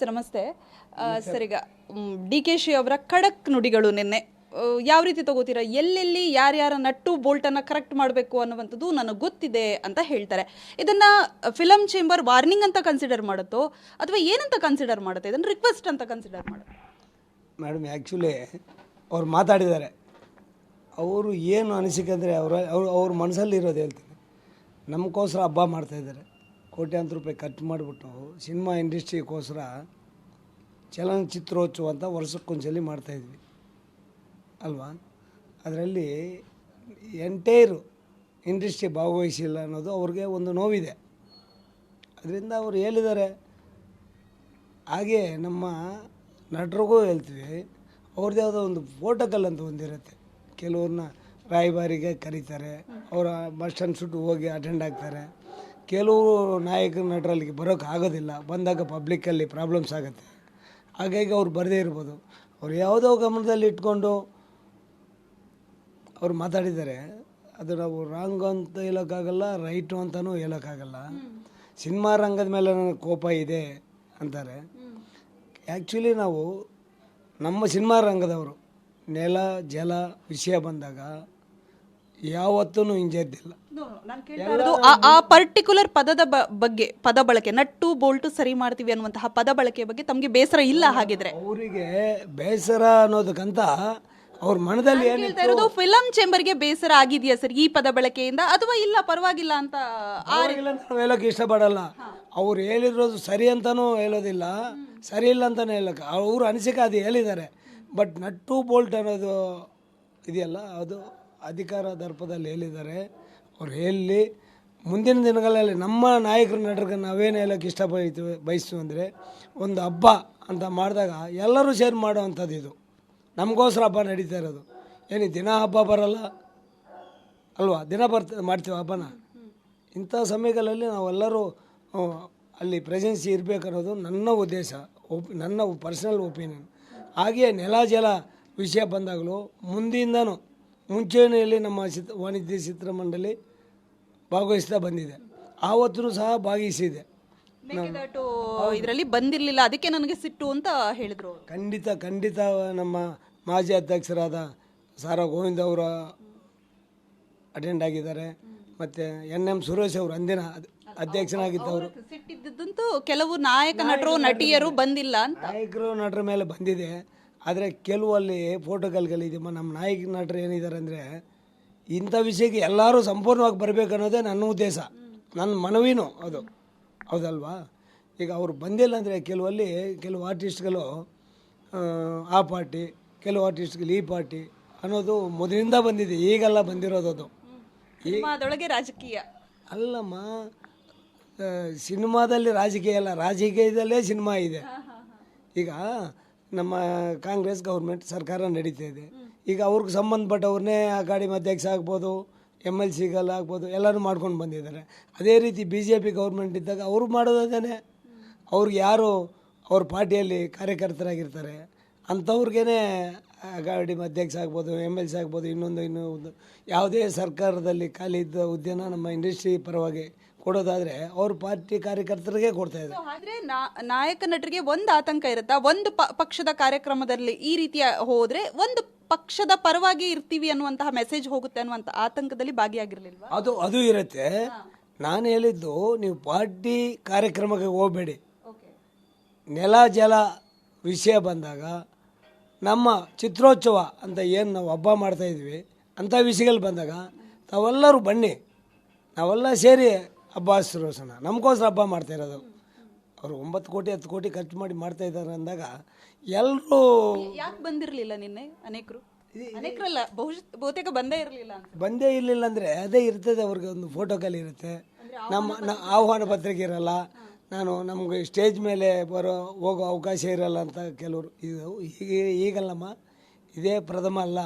Sir ನಮಸ್ತೆ. Sir ಈಗ D K she ಅವರ ಖಡಕ್ ನುಡಿಗಳು ನಿನ್ನೆ ಯಾವ ರೀತಿ ತಗೋತೀರಾ? ಎಲ್ಲೆಲ್ಲಿ ಯಾರ್ಯಾರ ನಟ್ಟು ಬೋಲ್ಟನ್ನು ಕರೆಕ್ಟ್ ಮಾಡಬೇಕು ಅನ್ನುವಂಥದ್ದು ನನಗೆ ಗೊತ್ತಿದೆ ಅಂತ ಹೇಳ್ತಾರೆ. ಇದನ್ನು ಫಿಲಮ್ ಚೇಂಬರ್ ವಾರ್ನಿಂಗ್ ಅಂತ ಕನ್ಸಿಡರ್ ಮಾಡುತ್ತೋ ಅಥವಾ ಏನಂತ ಕನ್ಸಿಡರ್ ಮಾಡುತ್ತೆ? ಇದನ್ನು ರಿಕ್ವೆಸ್ಟ್ ಅಂತ ಕನ್ಸಿಡರ್ ಮಾಡುತ್ತೆ? ಮೇಡಮ್, ಆ್ಯಕ್ಚುಲಿ ಅವ್ರು ಮಾತಾಡಿದ್ದಾರೆ. ಅವರು ಏನು ಅನಿಸಿಕೆ ಅಂದರೆ ಅವ್ರ ಮನಸ್ಸಲ್ಲಿ ಇರೋದು ಹೇಳ್ತೀನಿ. ನಮಗೋಸ್ಕರ ಹಬ್ಬ ಮಾಡ್ತಾಯಿದ್ದಾರೆ. ಕೋಟ್ಯಾಂತರ ರೂಪಾಯಿ ಖರ್ಚು ಮಾಡಿಬಿಟ್ಟು ಸಿನಿಮಾ ಇಂಡಸ್ಟ್ರಿಗೋಸ್ಕರ ಚಲನಚಿತ್ರೋತ್ಸವ ಅಂತ ವರ್ಷಕ್ಕೊಂದ್ಸಲಿ ಮಾಡ್ತಾಯಿದ್ವಿ ಅಲ್ವಾ? ಅದರಲ್ಲಿ ಎಂಟೈರು ಇಂಡಸ್ಟ್ರಿ ಭಾಗವಹಿಸಿಲ್ಲ ಅನ್ನೋದು ಅವ್ರಿಗೆ ಒಂದು ನೋವಿದೆ. ಅದರಿಂದ ಅವರು ಹೇಳಿದ್ದಾರೆ. ಹಾಗೆ ನಮ್ಮ ನಟರಿಗೂ ಹೇಳ್ತೀವಿ, ಅವ್ರದ್ದು ಯಾವುದೋ ಒಂದು ಪ್ರೋಟೋಕಾಲ್ ಅಂತ ಒಂದಿರುತ್ತೆ. ಕೆಲವ್ರನ್ನ ರಾಯಭಾರಿಗೆ ಕರೀತಾರೆ, ಅವರ ಬಸ್ ಸ್ಟ್ಯಾಂಡ್ ಸುಟ್ಟು ಹೋಗಿ ಅಟೆಂಡ್ ಆಗ್ತಾರೆ. ಕೆಲವು ನಾಯಕ ನಟರಲ್ಲಿ ಬರೋಕ್ಕೆ ಆಗೋದಿಲ್ಲ, ಬಂದಾಗ ಪಬ್ಲಿಕ್ಕಲ್ಲಿ ಪ್ರಾಬ್ಲಮ್ಸ್ ಆಗುತ್ತೆ. ಹಾಗಾಗಿ ಅವ್ರು ಬರದೇ ಇರ್ಬೋದು. ಅವ್ರು ಯಾವುದೋ ಗಮನದಲ್ಲಿ ಇಟ್ಕೊಂಡು ಅವ್ರು ಮಾತಾಡಿದ್ದಾರೆ. ಅದು ನಾವು ರಾಂಗ್ ಅಂತ ಹೇಳೋಕ್ಕಾಗಲ್ಲ, ರೈಟು ಅಂತಲೂ ಹೇಳೋಕ್ಕಾಗಲ್ಲ. ಸಿನಿಮಾ ರಂಗದ ಮೇಲೆ ನನಗೆ ಕೋಪ ಇದೆ ಅಂತಾರೆ. ಆ್ಯಕ್ಚುಲಿ ನಾವು ನಮ್ಮ ಸಿನಿಮಾ ರಂಗದವರು ನೆಲ ಜಲ ವಿಷಯ ಬಂದಾಗ ಯಾವತ್ತೂ ಹಿಂಜರಿದಿಲ್ಲ. ಆ ಪರ್ಟಿಕ್ಯುಲರ್ ಪದದ ಬಗ್ಗೆ, ಪದ ಬಳಕೆ, ನಟ್ಟು ಬೋಲ್ಟು ಸರಿ ಮಾಡ್ತೀವಿ ಅನ್ನುವಂತಹ ಪದ ಬಳಕೆ ಬಗ್ಗೆ ತಮಗೆ ಬೇಸರ ಇಲ್ಲ ಹಾಗಿದ್ರೆ? ಅವರಿಗೆ ಬೇಸರ ಅನ್ನೋದಕ್ಕಂತ ಅವ್ರ ಮನದಲ್ಲಿ ಹೇಳ್ತಾ ಇರೋದು, ಫಿಲಂ ಚೇಂಬರ್ಗೆ ಬೇಸರ ಆಗಿದೆಯಾ ಸರ್ ಈ ಪದ ಬಳಕೆಯಿಂದ, ಅಥವಾ ಇಲ್ಲ ಪರವಾಗಿಲ್ಲ ಅಂತ ನಾವು ಹೇಳೋಕೆ ಇಷ್ಟಪಡಲ್ಲ. ಅವ್ರು ಹೇಳಿರೋದು ಸರಿ ಅಂತಲೂ ಹೇಳೋದಿಲ್ಲ, ಸರಿ ಇಲ್ಲ ಅಂತಲೇ ಹೇಳೋಕೆ ಅವ್ರ ಅನಿಸಿಕೆ ಅದು ಹೇಳಿದ್ದಾರೆ. ಬಟ್ ನಟ್ಟು ಬೋಲ್ಟ್ ಅನ್ನೋದು ಇದೆಯಲ್ಲ, ಅದು ಅಧಿಕಾರ ದರ್ಪದಲ್ಲಿ ಹೇಳಿದ್ದಾರೆ. ಅವ್ರು ಹೇಳಿ ಮುಂದಿನ ದಿನಗಳಲ್ಲಿ ನಮ್ಮ ನಾಯಕರ ನಟರಿಗೆ ನಾವೇನು ಹೇಳೋಕ್ಕೆ ಬಯಸ್ತೀವಿ ಅಂದರೆ, ಒಂದು ಹಬ್ಬ ಅಂತ ಮಾಡಿದಾಗ ಎಲ್ಲರೂ ಶೇರ್ ಮಾಡೋವಂಥದ್ದು ಇದು. ನಮಗೋಸ್ಕರ ಹಬ್ಬ ನಡೀತಾ ಇರೋದು. ಏನು ದಿನ ಹಬ್ಬ ಬರಲ್ಲ ಅಲ್ವಾ? ದಿನ ಮಾಡ್ತೀವಿ ಹಬ್ಬನ. ಇಂಥ ಸಮಯಗಳಲ್ಲಿ ನಾವೆಲ್ಲರೂ ಅಲ್ಲಿ ಪ್ರೆಸೆನ್ಸಿ ಇರಬೇಕನ್ನೋದು ನನ್ನ ಉದ್ದೇಶ, ನನ್ನ ಪರ್ಸನಲ್ ಒಪಿನಿಯನ್. ಹಾಗೆಯೇ ನೆಲ ಜಲ ವಿಷಯ ಬಂದಾಗಲೂ ಮುಂದಿಂದನೂ ಮುಂಚೂಣಿಯಲ್ಲಿ ನಮ್ಮ ವಾಣಿಜ್ಯ ಚಿತ್ರಮಂಡಳಿ ಭಾಗವಹಿಸ್ತಾ ಬಂದಿದೆ. ಆವತ್ತೂ ಸಹ ಭಾಗವಹಿಸಿದೆ. ಇದರಲ್ಲಿ ಬಂದಿರಲಿಲ್ಲ, ಅದಕ್ಕೆ ನನಗೆ ಸಿಟ್ಟು ಅಂತ ಹೇಳಿದರು. ಖಂಡಿತ ನಮ್ಮ ಮಾಜಿ ಅಧ್ಯಕ್ಷರಾದ ಸಾರಾ ಗೋವಿಂದ ಅವರು ಅಟೆಂಡ್ ಆಗಿದ್ದಾರೆ. ಮತ್ತು NM ಸುರೇಶ್ ಅವರು ಅಂದಿನ ಅಧ್ಯಕ್ಷನಾಗಿದ್ದವರು. ಸಿಟ್ಟಿದ್ದಂತೂ ಕೆಲವು ನಾಯಕ ನಟರು ನಟಿಯರು ಬಂದಿಲ್ಲ ಅಂತ. ನಾಯಕರು ನಟರ ಮೇಲೆ ಬಂದಿದೆ. ಆದರೆ ಕೆಲವು ಅಲ್ಲಿ ಫೋಟೋಗಳ್ಗಳಿದೆ. ನಮ್ಮ ನಾಯಕ ನಟರು ಏನಿದ್ದಾರೆ ಅಂದರೆ, ಇಂಥ ವಿಷಯಕ್ಕೆ ಎಲ್ಲರೂ ಸಂಪೂರ್ಣವಾಗಿ ಬರಬೇಕು ಅನ್ನೋದೇ ನನ್ನ ಉದ್ದೇಶ, ನನ್ನ ಮನವಿನೂ ಅದು. ಹೌದಲ್ವಾ? ಈಗ ಅವರು ಬಂದಿಲ್ಲ ಅಂದರೆ ಕೆಲವು ಆರ್ಟಿಸ್ಟ್ಗಳು ಆ ಪಾರ್ಟಿ, ಕೆಲವು ಆರ್ಟಿಸ್ಟ್ಗಳು ಈ ಪಾರ್ಟಿ ಅನ್ನೋದು ಮೊದಲಿಂದ ಬಂದಿದೆ, ಈಗೆಲ್ಲ ಬಂದಿರೋದು. ಅದು ಸಿನಿಮಾದೊಳಗೆ ರಾಜಕೀಯ ಅಲ್ಲಮ್ಮ. ಸಿನಿಮಾದಲ್ಲಿ ರಾಜಕೀಯ ಅಲ್ಲ, ರಾಜಕೀಯದಲ್ಲೇ ಸಿನಿಮಾ ಇದೆ. ಈಗ ನಮ್ಮ ಕಾಂಗ್ರೆಸ್ ಗೌರ್ಮೆಂಟ್ ಸರ್ಕಾರ ನಡೀತಾ ಇದೆ. ಈಗ ಅವ್ರಿಗೆ ಸಂಬಂಧಪಟ್ಟವ್ರನ್ನೇ ಅಕಾಡೆಮಿ ಅಧ್ಯಕ್ಷ ಆಗ್ಬೋದು, MLCಗಳು ಆಗ್ಬೋದು, ಎಲ್ಲರೂ ಮಾಡ್ಕೊಂಡು ಬಂದಿದ್ದಾರೆ. ಅದೇ ರೀತಿ BJP ಗೌರ್ಮೆಂಟ್ ಇದ್ದಾಗ ಅವರು ಮಾಡೋದೇನೆ. ಅವ್ರಿಗೆ ಯಾರು ಅವ್ರ ಪಾರ್ಟಿಯಲ್ಲಿ ಕಾರ್ಯಕರ್ತರಾಗಿರ್ತಾರೆ ಅಂಥವ್ರಿಗೇ ಅಕಾಡೆಮಿ ಅಧ್ಯಕ್ಷ ಆಗ್ಬೋದು, MLC ಆಗ್ಬೋದು, ಇನ್ನೊಂದು ಯಾವುದೇ ಸರ್ಕಾರದಲ್ಲಿ ಖಾಲಿ ಇದ್ದ ಹುದ್ದೆನ ನಮ್ಮ ಇಂಡಸ್ಟ್ರಿ ಪರವಾಗಿ ಕೊಡೋದಾದರೆ ಅವ್ರ ಪಾರ್ಟಿ ಕಾರ್ಯಕರ್ತರಿಗೆ ಕೊಡ್ತಾಯಿದ್ದಾರೆ. ಆದರೆ ನಾಯಕ ನಟರಿಗೆ ಒಂದು ಆತಂಕ ಇರುತ್ತಾ? ಒಂದು ಪಕ್ಷದ ಕಾರ್ಯಕ್ರಮದಲ್ಲಿ ಈ ರೀತಿಯ ಹೋದರೆ ಒಂದು ಪಕ್ಷದ ಪರವಾಗಿ ಇರ್ತೀವಿ ಅನ್ನುವಂತಹ ಮೆಸೇಜ್ ಹೋಗುತ್ತೆ ಅನ್ನುವಂಥ ಆತಂಕದಲ್ಲಿ ಭಾಗಿಯಾಗಿರಲಿಲ್ವಾ? ಅದು ಇರುತ್ತೆ. ನಾನು ಹೇಳಿದ್ದು, ನೀವು ಪಾರ್ಟಿ ಕಾರ್ಯಕ್ರಮಕ್ಕೆ ಹೋಗಬೇಡಿ. ನೆಲ ಜಲ ವಿಷಯ ಬಂದಾಗ ನಮ್ಮ ಚಿತ್ರೋತ್ಸವ ಅಂತ ಏನು ನಾವು ಹಬ್ಬ ಮಾಡ್ತಾಯಿದ್ವಿ, ಅಂಥ ವಿಷಯಗಳು ಬಂದಾಗ ತಾವೆಲ್ಲರೂ ಬನ್ನಿ, ನಾವೆಲ್ಲ ಸೇರಿ ಹಬ್ಬ ಆಚರಿಸೋಣ. ನಮಗೋಸ್ಕರ ಹಬ್ಬ ಮಾಡ್ತಾಯಿರೋದು. ಅವರು 9 ಕೋಟಿ 10 ಕೋಟಿ ಖರ್ಚು ಮಾಡಿ ಮಾಡ್ತಾಯಿದ್ದಾರೆ ಅಂದಾಗ ಎಲ್ಲರೂ ಯಾಕೆ ಬಂದಿರಲಿಲ್ಲ ನಿನ್ನೆ? ಅನೇಕರಲ್ಲ, ಬಹುತೇಕ ಬಂದೇ ಇರಲಿಲ್ಲ ಅಂದರೆ ಅದೇ ಇರ್ತದೆ. ಅವ್ರಿಗೆ ಒಂದು ಫೋಟೋಕಾಲ್ ಇರುತ್ತೆ, ನಮ್ಮ ಆಹ್ವಾನ ಪತ್ರಿಕೆ ಇರಲ್ಲ, ನಮಗೆ ಸ್ಟೇಜ್ ಮೇಲೆ ಹೋಗೋ ಅವಕಾಶ ಇರಲ್ಲ ಅಂತ ಕೆಲವರು. ಇದು ಈಗಲ್ಲಮ್ಮ, ಇದೇ ಪ್ರಥಮ ಅಲ್ಲ,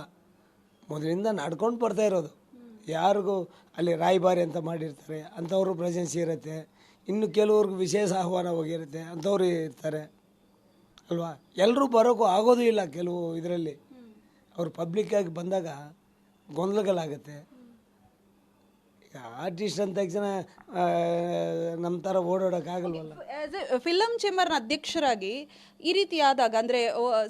ಮೊದಲಿಂದ ನಡ್ಕೊಂಡು ಬರ್ತಾ ಇರೋದು. ಯಾರಿಗೂ ಅಲ್ಲಿ ರಾಯಭಾರಿ ಅಂತ ಮಾಡಿರ್ತಾರೆ, ಅಂಥವ್ರು ಪ್ರೆಸೆನ್ಸಿ ಇರುತ್ತೆ. ಇನ್ನು ಕೆಲವ್ರಿಗೆ ವಿಶೇಷ ಆಹ್ವಾನ ಹೋಗಿರುತ್ತೆ, ಅಂಥವ್ರು ಇರ್ತಾರೆ ಅಲ್ವಾ? ಎಲ್ಲರೂ ಬರೋಕ್ಕೂ ಆಗೋದು ಇಲ್ಲ. ಕೆಲವು ಇದರಲ್ಲಿ ಅವರು ಪಬ್ಲಿಕ್ಕಾಗಿ ಬಂದಾಗ ಗೊಂದಲಗಳಾಗುತ್ತೆ. ಆರ್ಟಿಸ್ಟ್ ಅಂದ ತಕ್ಷಣ ನಮ್ಮ ಥರ ಓಡಾಡೋಕ್ಕಾಗಲ್ವಲ್ಲ. ಆಸ್ ಎ ಫಿಲಂ ಚೇಂಬರ್ನ ಅಧ್ಯಕ್ಷರಾಗಿ ಈ ರೀತಿ ಆದಾಗ ಅಂದರೆ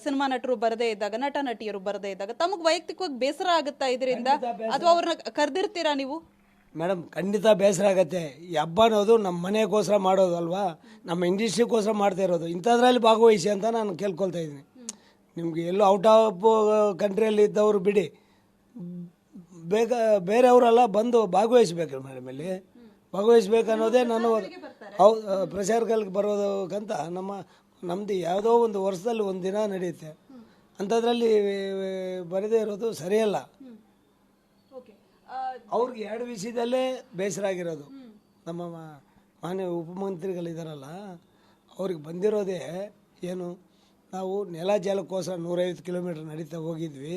ಸಿನಿಮಾ ನಟರು ಬರದೇ ಇದ್ದಾಗ, ನಟ ನಟಿಯರು ಬರದೇ ಇದ್ದಾಗ ತಮಗೆ ವೈಯಕ್ತಿಕವಾಗಿ ಬೇಸರ ಆಗುತ್ತಾ ಇದರಿಂದ, ಅಥವಾ ಅವ್ರನ್ನ ಕರೆದಿರ್ತೀರಾ ನೀವು? ಮೇಡಮ್ ಖಂಡಿತ ಬೇಸರ ಆಗತ್ತೆ. ಈ ಹಬ್ಬ ಅನ್ನೋದು ನಮ್ಮ ಮನೆಗೋಸ್ಕರ ಮಾಡೋದು ಅಲ್ವಾ, ನಮ್ಮ ಇಂಡಸ್ಟ್ರಿಗೋಸ್ಕರ ಮಾಡ್ತಾ ಇರೋದು. ಇಂಥದ್ರಲ್ಲಿ ಭಾಗವಹಿಸಿ ಅಂತ ನಾನು ಕೇಳ್ಕೊಳ್ತಾ ಇದ್ದೀನಿ. ನಿಮಗೆ ಎಲ್ಲೋ ಔಟ್ ಆಫ್ ಕಂಟ್ರಿಯಲ್ಲಿ ಇದ್ದವರು ಬಿಡಿ, ಬೇರೆಯವರೆಲ್ಲ ಬಂದು ಭಾಗವಹಿಸ್ಬೇಕು ಮೇಡಮ್. ಇಲ್ಲಿ ಭಾಗವಹಿಸ್ಬೇಕು ಅನ್ನೋದೇ ನಾನು ಪ್ರಚಾರಗಳಿಗೆ ಬರೋದಕ್ಕಂತ ನಮ್ಮದು ಯಾವುದೋ ಒಂದು ವರ್ಷದಲ್ಲಿ ಒಂದು ದಿನ ನಡೆಯುತ್ತೆ. ಅಂಥದ್ರಲ್ಲಿ ಬರದೇ ಇರೋದು ಸರಿಯಲ್ಲ. ಅವ್ರಿಗೆ 2 ವಿಷಯದಲ್ಲೇ ಬೇಸರ ಆಗಿರೋದು. ನಮ್ಮ ಮಾನ್ಯ ಉಪಮಂತ್ರಿಗಳಿದಾರಲ್ಲ, ಅವ್ರಿಗೆ ಬಂದಿರೋದೇ ಏನು, ನಾವು ನೆಲ ಜಲಕ್ಕೋಸ್ಕರ 150 ಕಿಲೋಮೀಟ್ರ್ ನಡೀತಾ ಹೋಗಿದ್ವಿ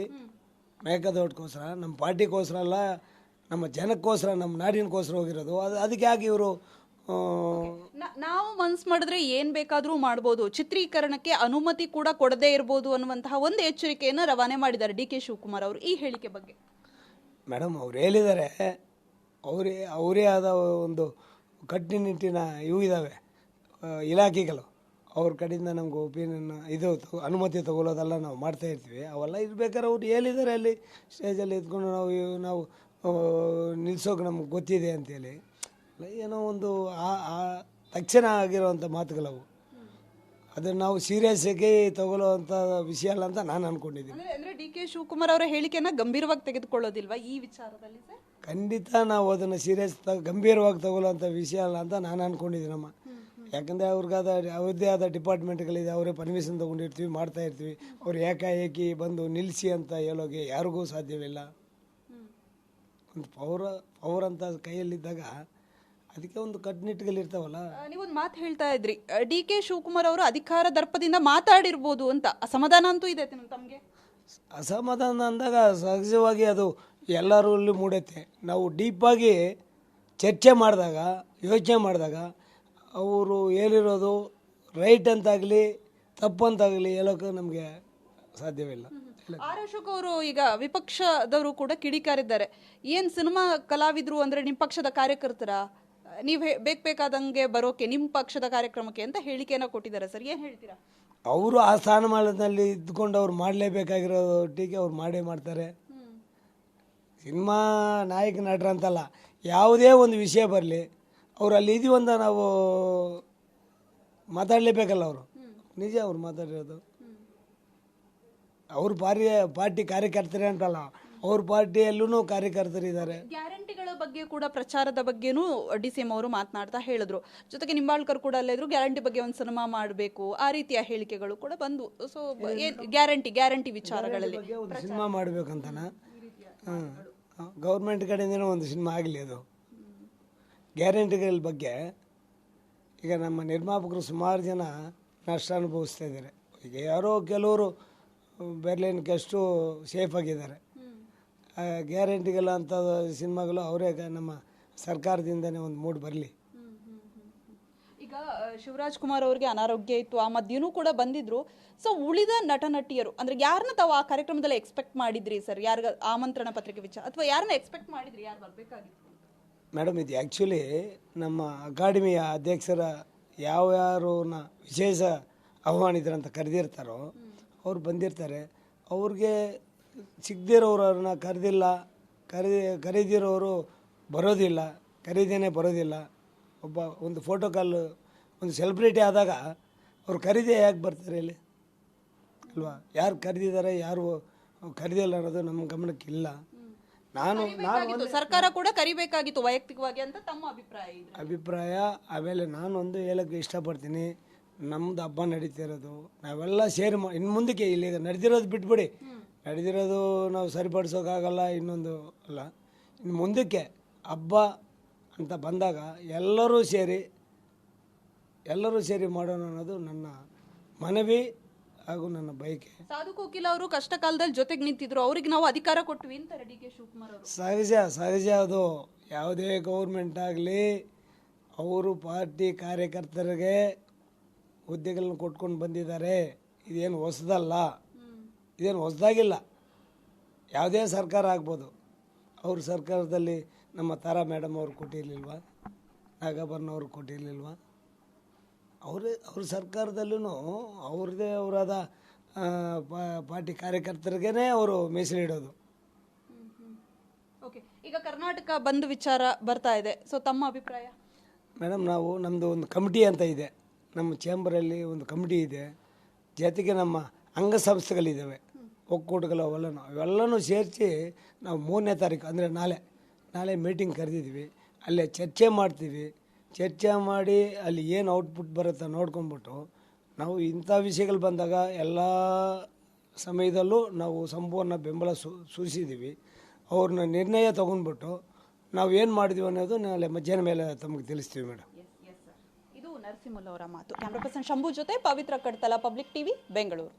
ಮೇಕದೋಟಕ್ಕೋಸ್ಕರ, ನಮ್ಮ ಪಾರ್ಟಿಗೋಸ್ಕರ ಅಲ್ಲ, ನಮ್ಮ ಜನಕ್ಕೋಸ್ಕರ, ನಮ್ಮ ನಾಡಿನಗೋಸ್ಕರ ಹೋಗಿರೋದು. ಅದಕ್ಕೆ ಯಾಕೆ ಇವರು ನಾವು ಮನ್ಸು ಮಾಡಿದ್ರೆ ಏನು ಬೇಕಾದರೂ ಮಾಡ್ಬೋದು, ಚಿತ್ರೀಕರಣಕ್ಕೆ ಅನುಮತಿ ಕೂಡ ಕೊಡದೇ ಇರ್ಬೋದು ಅನ್ನುವಂತಹ ಒಂದು ಎಚ್ಚರಿಕೆಯನ್ನು ರವಾನೆ ಮಾಡಿದ್ದಾರೆ ಡಿ ಕೆ ಶಿವಕುಮಾರ್ ಅವರು. ಈ ಹೇಳಿಕೆ ಬಗ್ಗೆ ಮೇಡಮ್ ಅವ್ರು ಹೇಳಿದ್ದಾರೆ, ಅವರೇ ಆದ ಒಂದು ಕಟ್ಟುನಿಟ್ಟಿನ ಇವು ಇದ್ದಾವೆ ಇಲಾಖೆಗಳು, ಅವ್ರ ಕಡೆಯಿಂದ ನಮ್ಗೆ ಒಪಿನಿಯನ್ ಇದು ಅನುಮತಿ ತಗೊಳ್ಳೋದೆಲ್ಲ ನಾವು ಮಾಡ್ತಾ ಇರ್ತೀವಿ. ಅವೆಲ್ಲ ಇರ್ಬೇಕಾದ್ರೆ ಅವ್ರು ಹೇಳಿದ್ದಾರೆ ಅಲ್ಲಿ ಸ್ಟೇಜಲ್ಲಿ ಇದ್ಕೊಂಡು ನಾವು ನಿಲ್ಸೋಕೆ ನಮ್ಗೆ ಗೊತ್ತಿದೆ ಅಂತೇಳಿ ಏನೋ ಒಂದು ತಕ್ಷಣ ಆಗಿರೋವಂಥ ಮಾತುಗಳವು. ಅದನ್ನು ನಾವು ಸೀರಿಯಸ್ ಆಗಿ ತಗೊಳ್ಳೋವಂಥ ವಿಷಯ ಅಲ್ಲ ಅಂತ ನಾನು ಅನ್ಕೊಂಡಿದ್ದೀನಿ. ಅಂದರೆ ಡಿ ಕೆ ಶಿವಕುಮಾರ್ ಅವರ ಹೇಳಿಕೆಯನ್ನು ಗಂಭೀರವಾಗಿ ತೆಗೆದುಕೊಳ್ಳೋದಿಲ್ವಾ ಈ ವಿಚಾರದಲ್ಲಿ ಸರ್? ಖಂಡಿತ ನಾವು ಅದನ್ನು ಗಂಭೀರವಾಗಿ ತಗೊಳ್ಳೋವಂಥ ವಿಷಯ ಅಲ್ಲ ಅಂತ ನಾನು ಅನ್ಕೊಂಡಿದ್ದೀನಮ್ಮ. ಯಾಕಂದರೆ ಅವ್ರದ್ದೇ ಆದ ಡಿಪಾರ್ಟ್ಮೆಂಟ್ಗಳಿದೆ, ಅವರೇ ಪರ್ಮಿಷನ್ ತೊಗೊಂಡಿರ್ತೀವಿ, ಮಾಡ್ತಾ ಇರ್ತೀವಿ. ಅವ್ರು ಏಕಾಏಕಿ ಬಂದು ನಿಲ್ಲಿಸಿ ಅಂತ ಹೇಳೋಗೆ ಯಾರಿಗೂ ಸಾಧ್ಯವಿಲ್ಲ. ಒಂದು ಪವರ್ ಅಂತ ಕೈಯಲ್ಲಿದ್ದಾಗ ಅದಕ್ಕೆ ಒಂದು ಕಟ್ಟುನಿಟ್ಟುಗಳಿರ್ತಾವಲ್ಲ. ನೀವೊಂದು ಮಾತು ಹೇಳ್ತಾ ಇದ್ರಿ, ಡಿ ಕೆ ಶಿವಕುಮಾರ್ ಅವರು ಅಧಿಕಾರ ದರ್ಪದಿಂದ ಮಾತಾಡಿರ್ಬೋದು ಅಂತ. ಅಸಮಾಧಾನ ಅಂತೂ ಇದೆ ತಮಗೆ? ಅಸಮಾಧಾನ ಅಂದಾಗ ಸಹಜವಾಗಿ ಅದು ಎಲ್ಲರಲ್ಲಿ ಮೂಡುತ್ತೆ. ನಾವು ಡೀಪಾಗಿ ಚರ್ಚೆ ಮಾಡಿದಾಗ, ಯೋಚನೆ ಮಾಡಿದಾಗ ಅವರು ಹೇಳಿರೋದು ರೈಟ್ ಅಂತಾಗಲಿ ತಪ್ಪಂತಾಗಲಿ ಹೇಳೋಕೆ ನಮಗೆ ಸಾಧ್ಯವಿಲ್ಲ. ಆರ್ ಅಶೋಕ್ ಅವರು ಈಗ ವಿಪಕ್ಷದವರು ಕೂಡ ಕಿಡಿಕಾರಿದ್ದಾರೆ, ಏನು ಸಿನಿಮಾ ಕಲಾವಿದರು ಅಂದರೆ ನಿಮ್ಮ ಪಕ್ಷದ ಕಾರ್ಯಕರ್ತರ, ನೀವು ಬೇಕಾದಂಗೆ ಬರೋಕೆ ನಿಮ್ಮ ಪಕ್ಷದ ಕಾರ್ಯಕ್ರಮಕ್ಕೆ ಅಂತ ಹೇಳಿಕೆಯನ್ನು ಕೊಟ್ಟಿದ್ದಾರೆ ಸರ್, ಏನು ಹೇಳ್ತೀರಾ? ಅವರು ಆ ಸ್ಥಾನಮಾನದಲ್ಲಿ ಇದ್ಕೊಂಡು ಅವ್ರು ಮಾಡಲೇಬೇಕಾಗಿರೋ ಟೀಕೆ ಅವ್ರು ಮಾಡೇ ಮಾಡ್ತಾರೆ. ಸಿನಿಮಾ ನಾಯಕ ನಟರು ಅಂತಲ್ಲ, ಯಾವುದೇ ಒಂದು ವಿಷಯ ಬರಲಿ ಅವ್ರು ಅಲ್ಲಿ ಇದೀವಂತ ನಾವು ಮಾತಾಡಲೇಬೇಕಲ್ಲ. ಅವರು ನಿಜ ಅವ್ರು ಮಾತಾಡಿರೋದು. ಅವ್ರ ಪಾರ್ಟಿ ಕಾರ್ಯಕರ್ತರೇ ಅಂತಲ್ಲ, ಅವ್ರ ಪಾರ್ಟಿಯಲ್ಲೂ ಕಾರ್ಯಕರ್ತರಿದ್ದಾರೆ. ಗ್ಯಾರಂಟಿಗಳ ಬಗ್ಗೆ ಕೂಡ, ಪ್ರಚಾರದ ಬಗ್ಗೆನೂ DCM ಅವರು ಮಾತನಾಡ್ತಾ ಹೇಳಿದ್ರು. ಜೊತೆಗೆ ನಿಂಬಾಳ್ಕರ್ ಕೂಡ ಅಲ್ಲಿದ್ರು, ಗ್ಯಾರಂಟಿ ಬಗ್ಗೆ ಒಂದು ಸಿನಿಮಾ ಮಾಡಬೇಕು, ಆ ರೀತಿಯ ಹೇಳಿಕೆಗಳು ಕೂಡ ಬಂದು. ಸೊ ಗ್ಯಾರಂಟಿ ವಿಚಾರಗಳಲ್ಲಿ ಒಂದು ಸಿನಿಮಾ ಮಾಡಬೇಕಂತನ ಗೌರ್ಮೆಂಟ್ ಕಡೆಯಿಂದನೂ ಒಂದು ಸಿನಿಮಾ ಆಗಲಿ. ಅದು ಗ್ಯಾರಂಟಿಗಳ ಬಗ್ಗೆ ಈಗ ನಮ್ಮ ನಿರ್ಮಾಪಕರು ಸುಮಾರು ಜನ ನಷ್ಟ ಅನುಭವಿಸ್ತಾ ಇದ್ದಾರೆ. ಈಗ ಯಾರೋ ಕೆಲವರು ಬೆರ್ಲಿನ್ಗೆಷ್ಟು ಸೇಫ್ ಆಗಿದ್ದಾರೆ. ಗ್ಯಾರಂಟಿಗಳ ಅಂಥ ಸಿನಿಮಾಗಳು ಅವರೇ ನಮ್ಮ ಸರ್ಕಾರದಿಂದನೇ ಒಂದು ಮೂಡ್ ಬರಲಿ. ಈಗ ಶಿವರಾಜ್ ಕುಮಾರ್ ಅವರಿಗೆ ಅನಾರೋಗ್ಯ ಇತ್ತು, ಆ ಮಧ್ಯನೂ ಕೂಡ ಬಂದಿದ್ರು. ಸೊ ಉಳಿದ ನಟ ನಟಿಯರು ಅಂದರೆ ಯಾರನ್ನ ತಾವು ಆ ಕಾರ್ಯಕ್ರಮದಲ್ಲಿ ಎಕ್ಸ್ಪೆಕ್ಟ್ ಮಾಡಿದ್ರಿ ಸರ್? ಯಾರಿಗ ಆಮಂತ್ರಣ ಪತ್ರಿಕೆ ವಿಚಾರ ಅಥವಾ ಯಾರನ್ನ ಎಕ್ಸ್ಪೆಕ್ಟ್ ಮಾಡಿದ್ರಿ, ಯಾರು ಬರಬೇಕಾಗಿತ್ತು? ಮೇಡಮ್, ಇದು ಆ್ಯಕ್ಚುಲಿ ನಮ್ಮ ಅಕಾಡೆಮಿಯ ಅಧ್ಯಕ್ಷರ ಯಾರ್ಯಾರನ್ನ ವಿಶೇಷ ಆಹ್ವಾನಿತರಂತ ಕರೆದಿರ್ತಾರೋ ಅವ್ರು ಬಂದಿರ್ತಾರೆ. ಅವ್ರಿಗೆ ಸಿಗದಿರೋರನ್ನ ಕರೆದಿರೋರು ಬರೋದಿಲ್ಲ, ಕರೀದೇನೆ ಬರೋದಿಲ್ಲ. ಒಂದು ಫೋಟೋ ಕಾಲ್ ಒಂದು ಸೆಲೆಬ್ರಿಟಿ ಆದಾಗ ಅವ್ರು ಕರೀದೇ ಯಾಕೆ ಬರ್ತಾರೆ ಇಲ್ಲಿ ಅಲ್ವಾ? ಯಾರು ಕರೆದಿದ್ದಾರೆ, ಯಾರು ಕರೆದಿಲ್ಲ ಅನ್ನೋದು ನಮ್ಮ ಗಮನಕ್ಕಿಲ್ಲ. ನಾನು ಸರ್ಕಾರ ಕೂಡ ಕರಿಬೇಕಾಗಿತ್ತು ವೈಯಕ್ತಿಕವಾಗಿ ಅಂತ ತಮ್ಮ ಅಭಿಪ್ರಾಯ. ಆಮೇಲೆ ನಾನೊಂದು ಹೇಳೋಕ್ಕೆ ಇಷ್ಟಪಡ್ತೀನಿ, ನಮ್ಮದು ಹಬ್ಬ ನಡೀತಿರೋದು ನಾವೆಲ್ಲ ಸೇರಿ ಇನ್ನು ಮುಂದಕ್ಕೆ ಇಲ್ಲಿ ನಡೆದಿರೋದು ಬಿಟ್ಬಿಡಿ, ನಡೆದಿರೋದು ನಾವು ಸರಿಪಡಿಸೋಕ್ಕಾಗಲ್ಲ, ಇನ್ನೊಂದು ಅಲ್ಲ. ಇನ್ನು ಮುಂದಕ್ಕೆ ಹಬ್ಬ ಅಂತ ಬಂದಾಗ ಎಲ್ಲರೂ ಸೇರಿ ಮಾಡೋಣ ಅನ್ನೋದು ನನ್ನ ಮನವಿ ಹಾಗೂ ನನ್ನ ಬಯಕೆ. ಸಾಧು ಕೋಕಿಲ ಅವರು ಕಷ್ಟ ಕಾಲದಲ್ಲಿ ಜೊತೆಗೆ ನಿಂತಿದ್ರು, ಅವ್ರಿಗೆ ನಾವು ಅಧಿಕಾರ ಕೊಟ್ವಿ ಅಂತಾರೆ ಡಿ ಕೆ ಶಿವಕುಮಾರ್ ಅವರು. ಸಹಜ ಅದು. ಯಾವುದೇ ಗೌರ್ಮೆಂಟ್ ಆಗಲಿ ಅವರು ಪಾರ್ಟಿ ಕಾರ್ಯಕರ್ತರಿಗೆ ಹುದ್ದೆಗಳನ್ನ ಕೊಟ್ಕೊಂಡು ಬಂದಿದ್ದಾರೆ. ಇದೇನು ಹೊಸದಲ್ಲ, ಇದೇನು ಹೊಸದಾಗಿಲ್ಲ. ಯಾವುದೇ ಸರ್ಕಾರ ಆಗ್ಬೋದು, ಅವ್ರ ಸರ್ಕಾರದಲ್ಲಿ ನಮ್ಮ ತಾರಾ ಮೇಡಮ್ ಅವ್ರು ಕೊಟ್ಟಿರಲಿಲ್ವಾ, ನಾಗಾಭರಣ ಅವ್ರು ಕೊಟ್ಟಿರಲಿಲ್ವಾ? ಅವ್ರ ಸರ್ಕಾರದಲ್ಲೂ ಅವ್ರದ್ದೇ ಅವರಾದ ಪಾರ್ಟಿ ಕಾರ್ಯಕರ್ತರಿಗೇ ಅವರು ಮೀಸಲಿಡೋದು. ಓಕೆ, ಈಗ ಕರ್ನಾಟಕ ಬಂದ್ ವಿಚಾರ ಬರ್ತಾ ಇದೆ, ಸೊ ತಮ್ಮ ಅಭಿಪ್ರಾಯ? ಮೇಡಮ್, ನಮ್ಮದು ಒಂದು ಕಮಿಟಿ ಅಂತ ಇದೆ, ನಮ್ಮ ಚೇಂಬರಲ್ಲಿ ಒಂದು ಕಮಿಟಿ ಇದೆ, ಜೊತೆಗೆ ನಮ್ಮ ಅಂಗಸಂಸ್ಥೆಗಳಿದ್ದಾವೆ, ಒಕ್ಕೂಟಗಳು ಅವೆಲ್ಲನೂ ಸೇರಿಸಿ ನಾವು 3ನೇ ತಾರೀಕು ಅಂದರೆ ನಾಳೆ ಮೀಟಿಂಗ್ ಕರೆದಿದ್ದೀವಿ. ಅಲ್ಲೇ ಚರ್ಚೆ ಮಾಡ್ತೀವಿ. ಚರ್ಚೆ ಮಾಡಿ ಅಲ್ಲಿ ಏನು ಔಟ್ಪುಟ್ ಬರುತ್ತೆ ನೋಡ್ಕೊಂಡ್ಬಿಟ್ಟು ನಾವು ಇಂಥ ವಿಷಯಗಳು ಬಂದಾಗ ಎಲ್ಲ ಸಮಯದಲ್ಲೂ ನಾವು ಸಂಪೂರ್ಣ ಬೆಂಬಲ ಸೂಚಿಸಿದ್ದೀವಿ. ಅವ್ರನ್ನ ನಿರ್ಣಯ ತೊಗೊಂಡ್ಬಿಟ್ಟು ನಾವು ಏನು ಮಾಡಿದ್ವಿ ಅನ್ನೋದು ನಾಳೆ ಮಧ್ಯಾಹ್ನ ಮೇಲೆ ತಮಗೆ ತಿಳಿಸ್ತೀವಿ ಮೇಡಮ್. ಇದು ನರಸಿಂಹಲ್ ಅವರ ಮಾತು. ಕ್ಯಾಮ್ರಾ ಪರ್ಸನ್ ಶಂಭು ಜೊತೆ ಪವಿತ್ರ ಕಡ್ತಲ, ಪಬ್ಲಿಕ್ ಟಿವಿ, ಬೆಂಗಳೂರು.